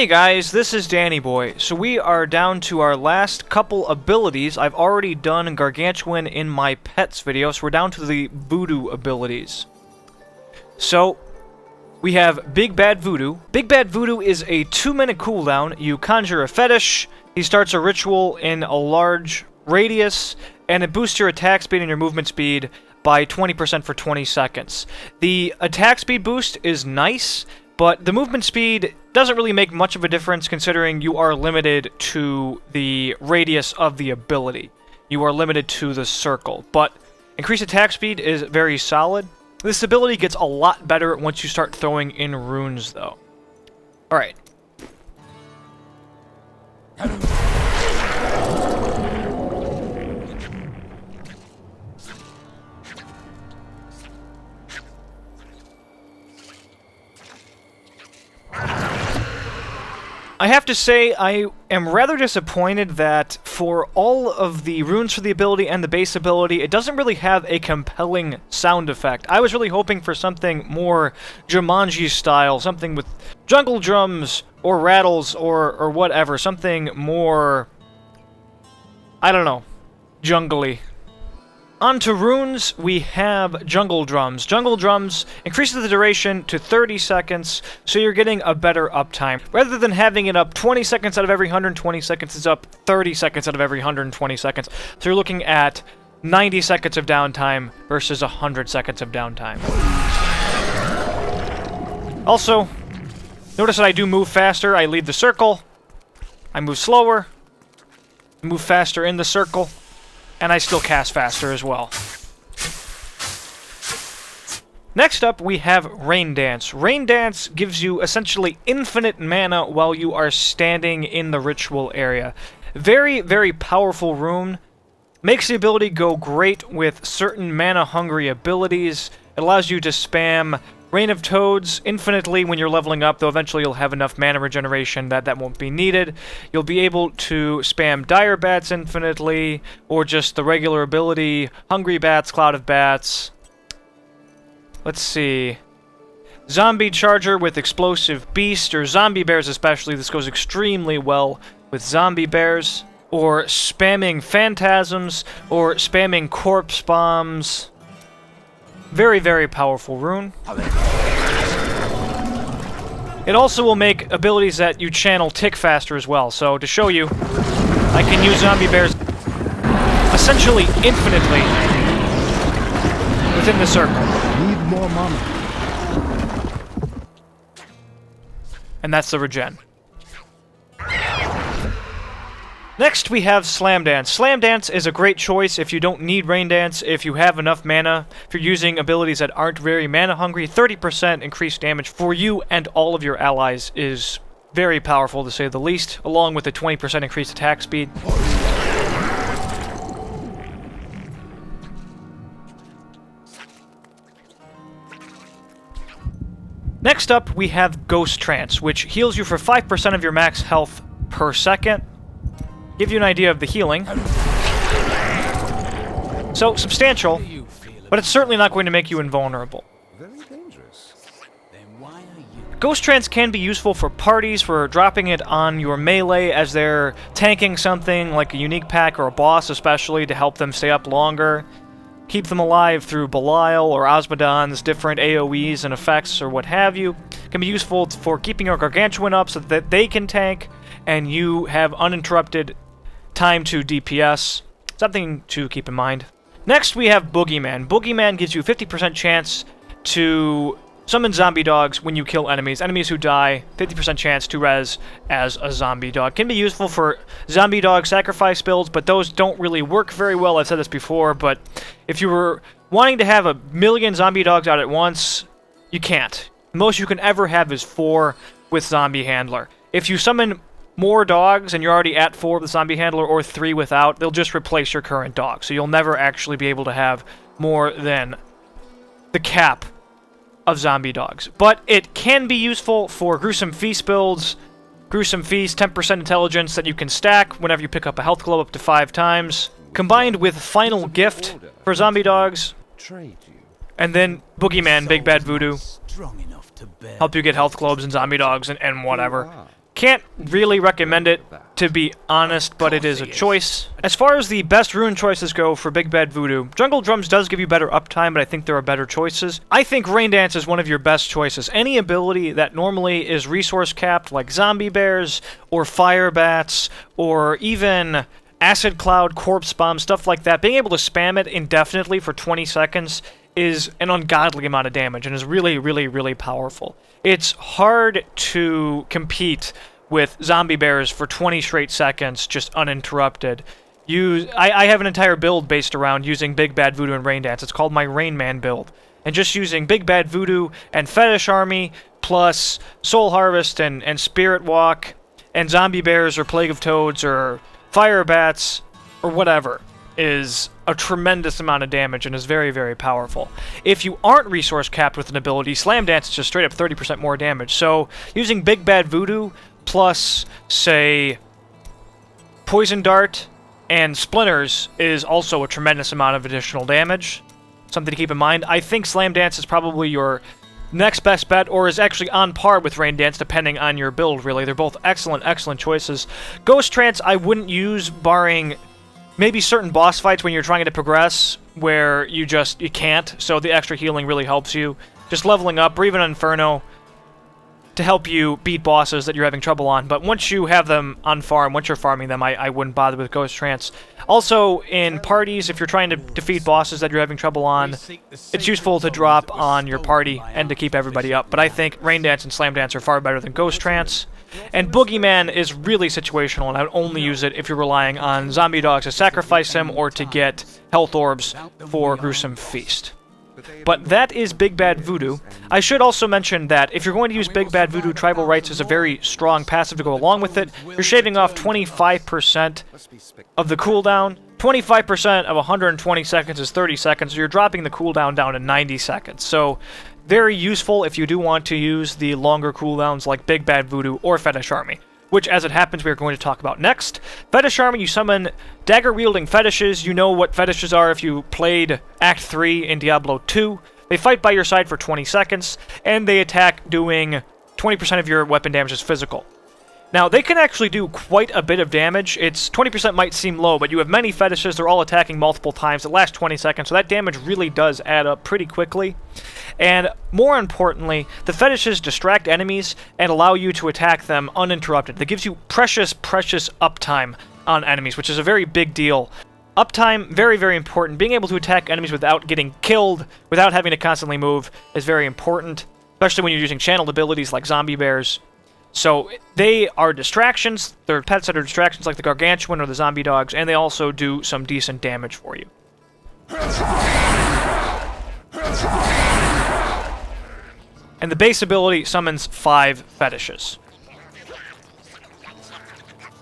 Hey guys, this is Danny Boy. So we are down to our last couple abilities. I've already done Gargantuan in my pets video, so we're down to the Voodoo abilities. So, we have Big Bad Voodoo. Big Bad Voodoo is a 2-minute cooldown. You conjure a fetish, he starts a ritual in a large radius, and it boosts your attack speed and your movement speed by 20% for 20 seconds. The attack speed boost is nice, but the movement speed doesn't really make much of a difference considering you are limited to the radius of the ability. You are limited to the circle, but increased attack speed is very solid. This ability gets a lot better once you start throwing in runes, though. Alright. I have to say, I am rather disappointed that for all of the runes for the ability and the base ability, it doesn't really have a compelling sound effect. I was really hoping for something more Jumanji style, something with jungle drums or rattles or whatever, something more, I don't know, jungly. On to runes, we have Jungle Drums. Jungle Drums increases the duration to 30 seconds, so you're getting a better uptime. Rather than having it up 20 seconds out of every 120 seconds, it's up 30 seconds out of every 120 seconds. So you're looking at 90 seconds of downtime versus 100 seconds of downtime. Also, notice that I do move faster. I lead the circle. I move slower. Move faster in the circle. And I still cast faster as well. Next up, we have Rain Dance. Rain Dance gives you essentially infinite mana while you are standing in the ritual area. Very, very powerful rune. Makes the ability go great with certain mana-hungry abilities. It allows you to spam Rain of Toads infinitely when you're leveling up, though eventually you'll have enough mana regeneration that won't be needed. You'll be able to spam Dire Bats infinitely, or just the regular ability, Hungry Bats, Cloud of Bats. Let's see. Zombie Charger with Explosive Beast, or Zombie Bears especially. This goes extremely well with Zombie Bears. Or spamming Phantasms, or spamming Corpse Bombs. Very, very powerful rune. It also will make abilities that you channel tick faster as well. So, to show you, I can use Zombie Bears essentially infinitely within the circle. Need more mana. And that's the regen. Next, we have Slam Dance. Slam Dance is a great choice if you don't need Rain Dance, if you have enough mana, if you're using abilities that aren't very mana-hungry. 30% increased damage for you and all of your allies is very powerful, to say the least, along with a 20% increased attack speed. Next up, we have Ghost Trance, which heals you for 5% of your max health per second. Give you an idea of the healing. So, substantial, but it's certainly not going to make you invulnerable. Very dangerous. Then why are you? Ghost Trance can be useful for parties, for dropping it on your melee as they're tanking something like a unique pack or a boss especially to help them stay up longer. Keep them alive through Belial or Osmodon's different AoEs and effects or what have you. Can be useful for keeping your Gargantuan up so that they can tank and you have uninterrupted time to DPS. Something to keep in mind. Next, we have Boogeyman. Boogeyman gives you 50% chance to summon zombie dogs when you kill enemies. Enemies who die, 50% chance to res as a zombie dog. Can be useful for zombie dog sacrifice builds, but those don't really work very well. I've said this before, but if you were wanting to have 1,000,000 zombie dogs out at once, you can't. The most you can ever have is 4 with Zombie Handler. If you summon more dogs and you're already at 4 with the Zombie Handler or 3 without, they'll just replace your current dog. So you'll never actually be able to have more than the cap of zombie dogs. But it can be useful for Gruesome Feast builds. Gruesome Feast, 10% intelligence that you can stack whenever you pick up a health globe up to 5 times. Combined with Final Gift for zombie dogs. And then Boogeyman, Big Bad Voodoo. Strong enough to bear. Help you get health globes and zombie dogs and whatever. Can't really recommend it, to be honest, but it is a choice. As far as the best rune choices go for Big Bad Voodoo, Jungle Drums does give you better uptime, but I think there are better choices. I think Rain Dance is one of your best choices. Any ability that normally is resource capped, like Zombie Bears, or Fire Bats, or even Acid Cloud, Corpse Bomb, stuff like that, being able to spam it indefinitely for 20 seconds is an ungodly amount of damage, and is really, really, really powerful. It's hard to compete with Zombie Bears for 20 straight seconds, just uninterrupted. I have an entire build based around using Big Bad Voodoo and Rain Dance. It's called my Rain Man build. And just using Big Bad Voodoo and Fetish Army, plus Soul Harvest and Spirit Walk, and Zombie Bears or Plague of Toads or Fire Bats, or whatever, is a tremendous amount of damage and is very, very powerful. If you aren't resource capped with an ability, Slam Dance is just straight up 30% more damage. So using Big Bad Voodoo plus, say, Poison Dart and Splinters is also a tremendous amount of additional damage. Something to keep in mind. I think Slam Dance is probably your next best bet, or is actually on par with Rain Dance, depending on your build, really. They're both excellent, excellent choices. Ghost Trance I wouldn't use, barring maybe certain boss fights when you're trying to progress, where you can't, so the extra healing really helps you. Just leveling up, or even Inferno, to help you beat bosses that you're having trouble on. But once you have them on farm, once you're farming them, I wouldn't bother with Ghost Trance. Also, in parties, if you're trying to defeat bosses that you're having trouble on, it's useful to drop on your party and to keep everybody up. But I think Rain Dance and Slam Dance are far better than Ghost Trance. And Boogeyman is really situational, and I would only use it if you're relying on zombie dogs to sacrifice him or to get health orbs for Gruesome Feast. But that is Big Bad Voodoo. I should also mention that if you're going to use Big Bad Voodoo, Tribal Rights is a very strong passive to go along with it. You're shaving off 25% of the cooldown. 25% of 120 seconds is 30 seconds, so you're dropping the cooldown down to 90 seconds. So, very useful if you do want to use the longer cooldowns like Big Bad Voodoo or Fetish Army, which, as it happens, we are going to talk about next. Fetish Army, you summon dagger-wielding fetishes. You know what fetishes are if you played Act 3 in Diablo 2. They fight by your side for 20 seconds, and they attack doing 20% of your weapon damage as physical. Now, they can actually do quite a bit of damage. 20% might seem low, but you have many fetishes. They're all attacking multiple times. It lasts 20 seconds, so that damage really does add up pretty quickly. And more importantly, the fetishes distract enemies and allow you to attack them uninterrupted. That gives you precious, precious uptime on enemies, which is a very big deal. Uptime, very, very important. Being able to attack enemies without getting killed, without having to constantly move, is very important, especially when you're using channeled abilities like Zombie Bears. So, they are distractions. They're pets that are distractions like the Gargantuan or the Zombie Dogs, and they also do some decent damage for you. And the base ability summons 5 fetishes.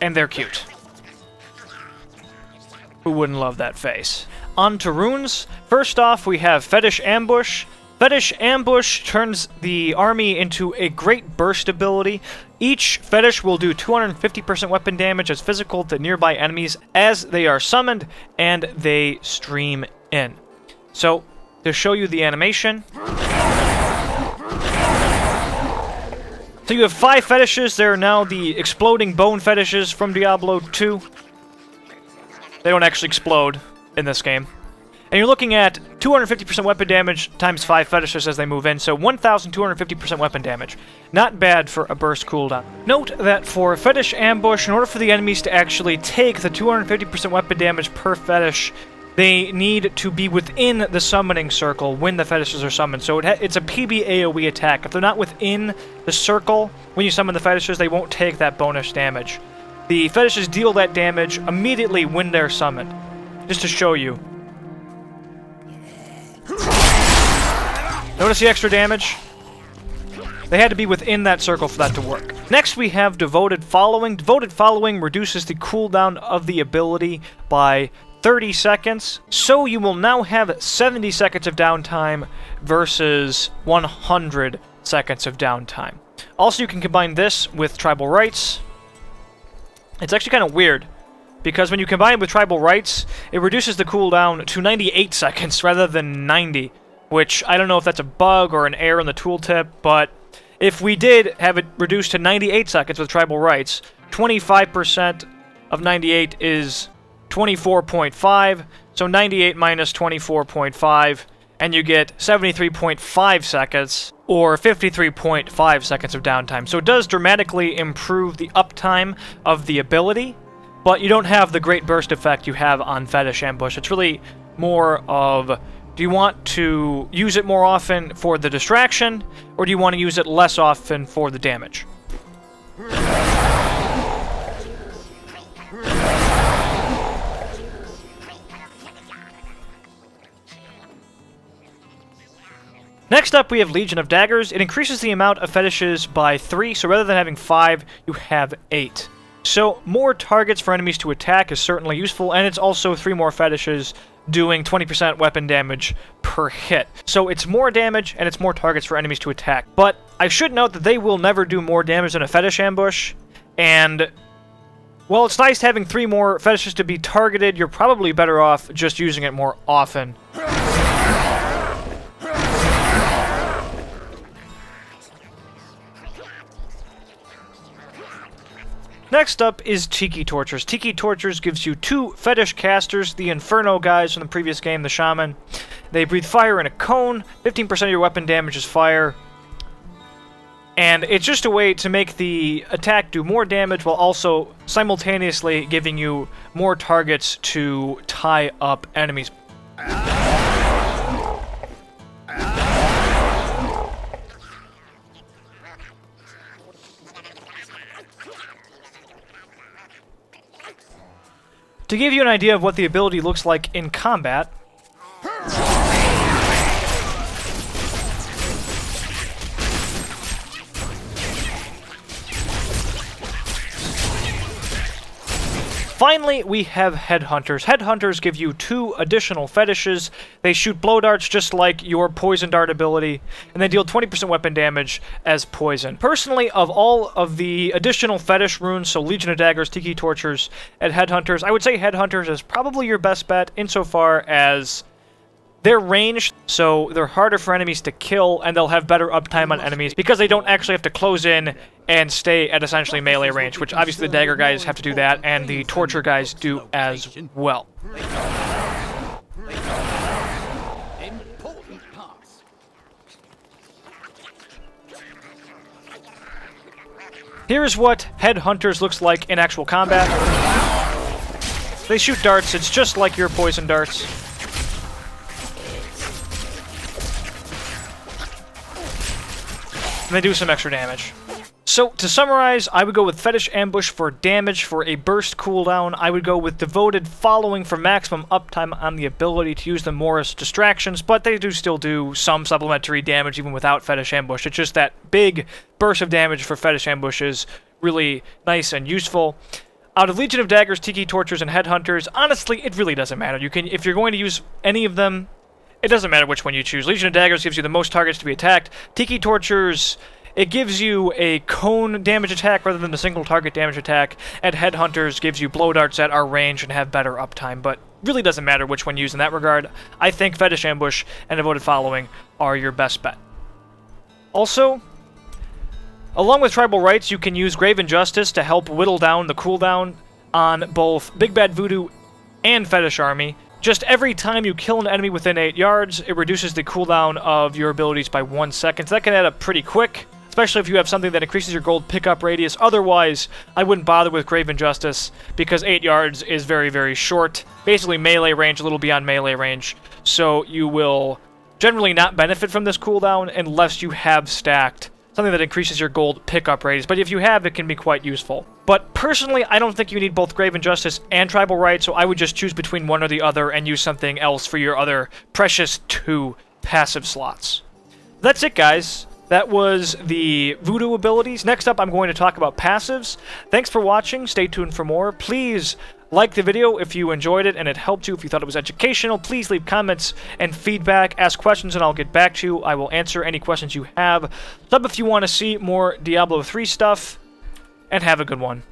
And they're cute. Who wouldn't love that face? On to runes. First off, we have Fetish Ambush. Fetish Ambush turns the army into a great burst ability. Each fetish will do 250% weapon damage as physical to nearby enemies as they are summoned and they stream in. So, to show you the animation. So you have 5 fetishes. They're now the exploding bone fetishes from Diablo 2. They don't actually explode in this game. And you're looking at 250% weapon damage times 5 fetishes as they move in, so 1,250% weapon damage. Not bad for a burst cooldown. Note that for Fetish Ambush, in order for the enemies to actually take the 250% weapon damage per fetish, they need to be within the summoning circle when the fetishes are summoned. So it's a PB AoE attack. If they're not within the circle when you summon the fetishes, they won't take that bonus damage. The fetishes deal that damage immediately when they're summoned. Just to show you. Notice the extra damage? They had to be within that circle for that to work. Next we have Devoted Following. Devoted Following reduces the cooldown of the ability by 30 seconds, so you will now have 70 seconds of downtime versus 100 seconds of downtime. Also, you can combine this with Tribal Rights. It's actually kind of weird, because when you combine it with Tribal Rights, it reduces the cooldown to 98 seconds rather than 90, which I don't know if that's a bug or an error in the tooltip, but If we did have it reduced to 98 seconds with tribal rights, 25% of 98 is 24.5, so 98 minus 24.5, and you get 73.5 seconds, or 53.5 seconds of downtime. So it does dramatically improve the uptime of the ability, but you don't have the great burst effect you have on Fetish Ambush. It's really more of, do you want to use it more often for the distraction, or do you want to use it less often for the damage? Next up, we have Legion of Daggers. It increases the amount of fetishes by 3, so rather than having 5, you have 8. So more targets for enemies to attack is certainly useful, and it's also 3 more fetishes doing 20% weapon damage per hit. So it's more damage, and it's more targets for enemies to attack. But I should note that they will never do more damage than a Fetish Ambush, and while it's nice having 3 more fetishes to be targeted, you're probably better off just using it more often. Next up is Tiki Tortures. Tiki Tortures gives you 2 fetish casters, the Inferno guys from the previous game, the Shaman. They breathe fire in a cone, 15% of your weapon damage is fire. And it's just a way to make the attack do more damage while also simultaneously giving you more targets to tie up enemies. To give you an idea of what the ability looks like in combat, finally, we have Headhunters. Headhunters give you 2 additional fetishes. They shoot blow darts just like your Poison Dart ability, and they deal 20% weapon damage as poison. Personally, of all of the additional fetish runes, so Legion of Daggers, Tiki Tortures, and Headhunters, I would say Headhunters is probably your best bet insofar as they're ranged, so they're harder for enemies to kill, and they'll have better uptime on enemies because they don't actually have to close in and stay at essentially melee range, which obviously the Dagger guys have to do that, and the Torture guys do as well. Here's what Headhunters looks like in actual combat. They shoot darts, it's just like your poison darts. And they do some extra damage. So, to summarize, I would go with Fetish Ambush for damage for a burst cooldown. I would go with Devoted Following for maximum uptime on the ability to use them more as distractions, but they do still do some supplementary damage even without Fetish Ambush. It's just that big burst of damage for Fetish Ambush is really nice and useful. Out of Legion of Daggers, Tiki Tortures, and Headhunters, honestly, it really doesn't matter. You can, if you're going to use any of them, it doesn't matter which one you choose. Legion of Daggers gives you the most targets to be attacked. Tiki Tortures, it gives you a cone damage attack rather than a single target damage attack, and Headhunters gives you blow darts that are ranged and have better uptime, but really doesn't matter which one you use in that regard. I think Fetish Ambush and Devoted Following are your best bet. Also, along with Tribal Rights, you can use Grave Injustice to help whittle down the cooldown on both Big Bad Voodoo and Fetish Army. Just every time you kill an enemy within 8 yards, it reduces the cooldown of your abilities by 1 second. So that can add up pretty quick, especially if you have something that increases your gold pickup radius. Otherwise, I wouldn't bother with Grave Injustice, because 8 yards is very, very short. Basically melee range, a little beyond melee range. So you will generally not benefit from this cooldown unless you have stacked something that increases your gold pickup radius. But if you have, it can be quite useful. But personally, I don't think you need both Grave Injustice and Tribal Rights, so I would just choose between one or the other and use something else for your other precious 2 passive slots. That's it, guys. That was the Voodoo abilities. Next up, I'm going to talk about passives. Thanks for watching. Stay tuned for more. Please like the video if you enjoyed it and it helped you, if you thought it was educational. Please leave comments and feedback. Ask questions and I'll get back to you. I will answer any questions you have. Sub if you want to see more Diablo 3 stuff. And have a good one.